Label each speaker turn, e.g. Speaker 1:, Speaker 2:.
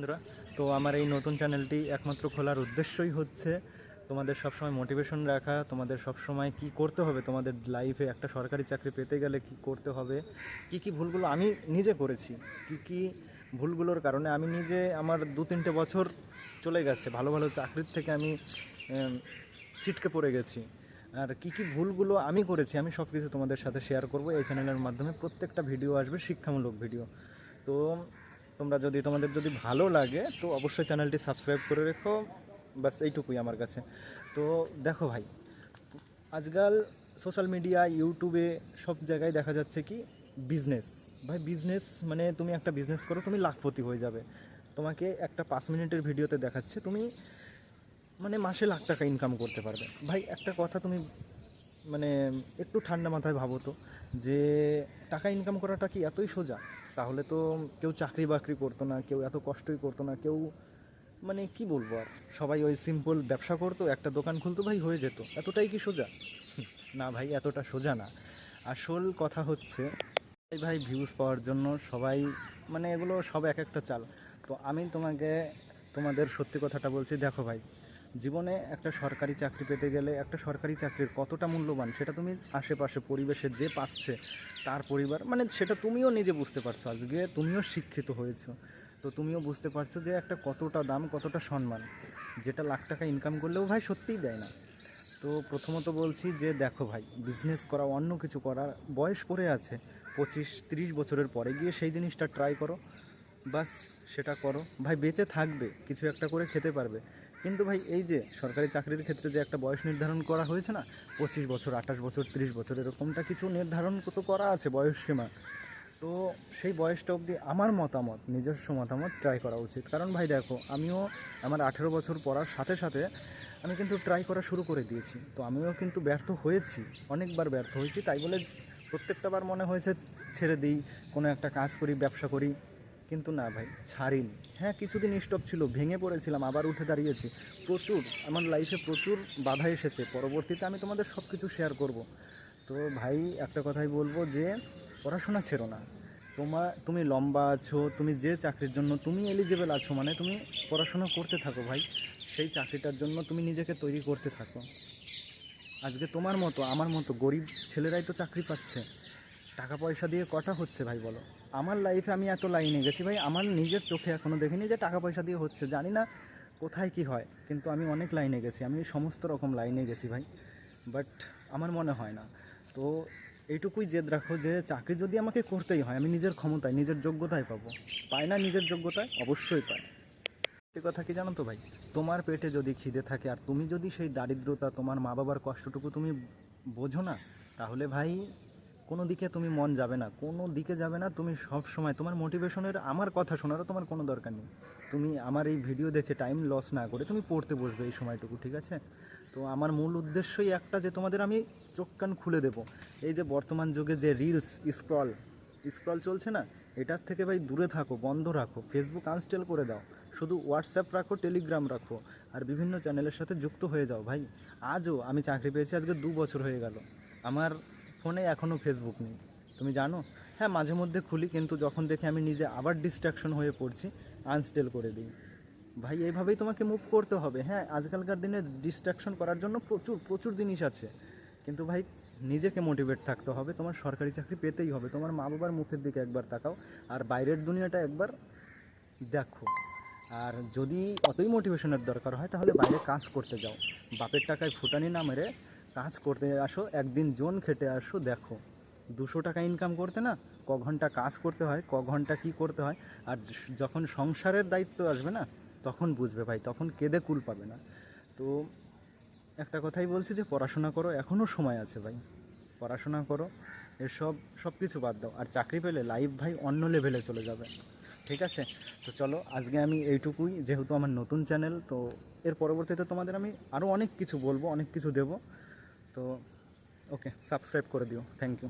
Speaker 1: বন্ধুরা, তো আমার এই নতুন চ্যানেলটি একমাত্র খোলার উদ্দেশ্যই হচ্ছে তোমাদের সবসময় মোটিভেশন রাখা, তোমাদের সবসময় কি করতে হবে, তোমাদের লাইফে একটা সরকারি চাকরি পেতে গেলে কি করতে হবে, কি কি ভুলগুলো আমি নিজে করেছি, কি কি ভুলগুলোর কারণে আমি নিজে আমার 2-3টে বছর চলে গেছে, ভালো ভালো চাকরির থেকে আমি ছিটকে পড়ে গেছি। আর কি কি ভুলগুলো আমি করেছি আমি সব কিছু তোমাদের সাথে শেয়ার করব এই চ্যানেলের মাধ্যমে। প্রত্যেকটা ভিডিও আসবে শিক্ষামূলক ভিডিও। তো তোমাদের যদি ভালো লাগে তো অবশ্যই চ্যানেলটি সাবস্ক্রাইব করে রেখো, বাস এইটুকুই আমার কাছে। তো দেখো ভাই, আজকাল সোশ্যাল মিডিয়া, ইউটিউবে সব জায়গায় দেখা যাচ্ছে কি বিজনেস। ভাই বিজনেস মানে তুমি একটা বিজনেস করো, তুমি লাখপতি হয়ে যাবে। তোমাকে একটা 5 মিনিটের ভিডিওতে দেখাচ্ছে তুমি মানে মাসে লাখ টাকা ইনকাম করতে পারবে। ভাই একটা কথা তুমি মানে একটু ঠান্ডা মাথায় ভাবো তো, যে টাকা ইনকাম করাটা কি এতই সোজা? তাহলে তো কেউ চাকরি বাকরি করতো না, কেউ এত কষ্টই করতো না, কেউ মানে কি বলবো আর, সবাই ওই সিম্পল ব্যবসা করতো, একটা দোকান খুলতো, ভাই হয়ে যেত। এতটাই কি সোজা? না ভাই, এতটা সোজা না। আসল কথা হচ্ছে ভাই ভিউজ পাওয়ার জন্য সবাই মানে এগুলো সব এক একটা চাল। তো আমি তোমাদের সত্যি কথাটা বলছি, দেখো ভাই, জীবনে একটা সরকারি চাকরি পেতে গেলে একটা সরকারি চাকরির কতটা মূল্যবান সেটা তুমি আশেপাশে পরিবেশে যে পাচ্ছে তার পরিবার মানে সেটা তুমিও নিজে বুঝতে পারছো। আজকে তুমিও শিক্ষিত হয়েছো, তো তুমিও বুঝতে পারছো যে একটা কতটা দাম, কতটা সম্মান, যেটা লাখ টাকা ইনকাম করলেও ভাই সত্যিই দেয় না। তো প্রথমত বলছি যে দেখো ভাই, বিজনেস করা, অন্য কিছু করার বয়স পড়ে আছে, 25-30 বছরের পরে গিয়ে সেই জিনিসটা ট্রাই করো, বাস সেটা করো ভাই, বেঁচে থাকবে, কিছু একটা করে খেতে পারবে। কিন্তু ভাই এই যে সরকারি চাকরির ক্ষেত্রে যে একটা বয়স নির্ধারণ করা হয়েছে না, 25 বছর, 28 বছর, 30 বছর, এরকমটা কিছু নির্ধারণ তো করা আছে বয়স সীমা। তো সেই বয়সটা অবধি আমার মতামত, নিজস্ব মতামত, ট্রাই করা উচিত। কারণ ভাই দেখো, আমিও আমার 18 বছর পড়ার সাথে সাথে আমি কিন্তু ট্রাই করা শুরু করে দিয়েছি। তো আমিও কিন্তু ব্যর্থ হয়েছি, অনেকবার ব্যর্থ হয়েছি। তাই বলে প্রত্যেকটা বার মনে হয়েছে ছেড়ে দিই, কোনো একটা কাজ করি, ব্যবসা করি, কিন্তু না ভাই, ছাড়িনি। হ্যাঁ, কিছুদিন স্টপ ছিল, ভেঙে পড়েছিলাম, আবার উঠে দাঁড়িয়েছি। প্রচুর আমার লাইফে প্রচুর বাধা এসেছে, পরবর্তীতে আমি তোমাদের সব কিছু শেয়ার করব। তো ভাই একটা কথাই বলবো যে পড়াশোনা ছেড়ো না। তুমি লম্বা আছো, তুমি যে চাকরির জন্য তুমি এলিজেবল আছো, মানে তুমি পড়াশোনা করতে থাকো ভাই, সেই চাকরিটার জন্য তুমি নিজেকে তৈরি করতে থাকো। আজকে তোমার মতো আমার মতো গরিব ছেলেরাই তো চাকরি পাচ্ছে, টাকা পয়সা দিয়ে কটা হচ্ছে ভাই বলো? আমার লাইফে আমি এত লাইনে গেছি ভাই, আমার নিজের চোখে এখনও দেখিনি যে টাকা পয়সা দিয়ে হচ্ছে। জানি না কোথায় কি হয়, কিন্তু আমি অনেক লাইনে গেছি, আমি সমস্ত রকম লাইনে গেছি ভাই, বাট আমার মনে হয় না। তো এইটুকুই জেদ রাখো যে চাকরি যদি আমাকে করতেই হয়, আমি নিজের ক্ষমতায়, নিজের যোগ্যতায় পাবো। পায় না নিজের যোগ্যতায়? অবশ্যই পায়। এই কথা কি জানো তো ভাই, তোমার পেটে যদি খিদে থাকে আর তুমি যদি সেই দারিদ্রতা, তোমার মা বাবার কষ্টটুকু তুমি বোঝো না, তাহলে ভাই কোনো দিকে তুমি মন যাবে না, কোনো দিকে যাবে না। তুমি সব সময় তোমার মোটিভেশনের, আমার কথা শোনারও তোমার কোনো দরকার নেই। তুমি আমার এই ভিডিও দেখে টাইম লস না করে তুমি পড়তে বসবে এই সময়টুকু, ঠিক আছে? তো আমার মূল উদ্দেশ্যই একটা, যে তোমাদের আমি চোখ কান খুলে দেবো। এই যে বর্তমান যুগে যে রিলস স্ক্রল স্ক্রল চলছে না, এটার থেকে ভাই দূরে থাকো, বন্ধ রাখো। ফেসবুক আনইনস্টল করে দাও, শুধু হোয়াটসঅ্যাপ রাখো, টেলিগ্রাম রাখো, আর বিভিন্ন চ্যানেলের সাথে যুক্ত হয়ে যাও ভাই। আজও আমি চাকরি পেয়েছি, আজকে 2 বছর হয়ে গেল, আমার ফোনে এখনও ফেসবুক নেই, তুমি জানো? হ্যাঁ, মাঝে মধ্যে খুলি, কিন্তু যখন দেখি আমি নিজে আবার ডিস্ট্রাকশন হয়ে পড়ছি, আনইনস্টল করে দিই। ভাই এইভাবেই তোমাকে মুভ করতে হবে। হ্যাঁ, আজকালকার দিনে ডিস্ট্রাকশন করার জন্য প্রচুর প্রচুর জিনিস আছে, কিন্তু ভাই নিজেকে মোটিভেট থাকতে হবে। তোমার সরকারি চাকরি পেতেই হবে, তোমার মা বাবার মুখের দিকে একবার তাকাও, আর বাইরের দুনিয়াটা একবার দেখো। আর যদি অতই মোটিভেশনের দরকার হয় তাহলে বাইরে কাজ করতে যাও, বাপের টাকায় ফুটানি না মেরে কাজ করতে আসো, একদিন জোন খেটে আসো, দেখো 200 টাকা ইনকাম করতে না ক ঘন্টা কাজ করতে হয়, ক ঘন্টা কী করতে হয়। আর যখন সংসারের দায়িত্ব আসবে না, তখন বুঝবে ভাই, তখন কেঁদে কুল পাবে না। তো একটা কথাই বলছি যে পড়াশোনা করো, এখনও সময় আছে ভাই, পড়াশোনা করো। সব কিছু বাদ দাও, আর চাকরি পেলে লাইফ ভাই অন্য লেভেলে চলে যাবে, ঠিক আছে? তো চলো আজকে আমি এইটুকুই, যেহেতু আমার নতুন চ্যানেল, তো এর পরবর্তীতে তোমাদের আমি আরও অনেক কিছু বলবো, অনেক কিছু দেবো। তো ওকে, সাবস্ক্রাইব করে দিও, থ্যাংক ইউ।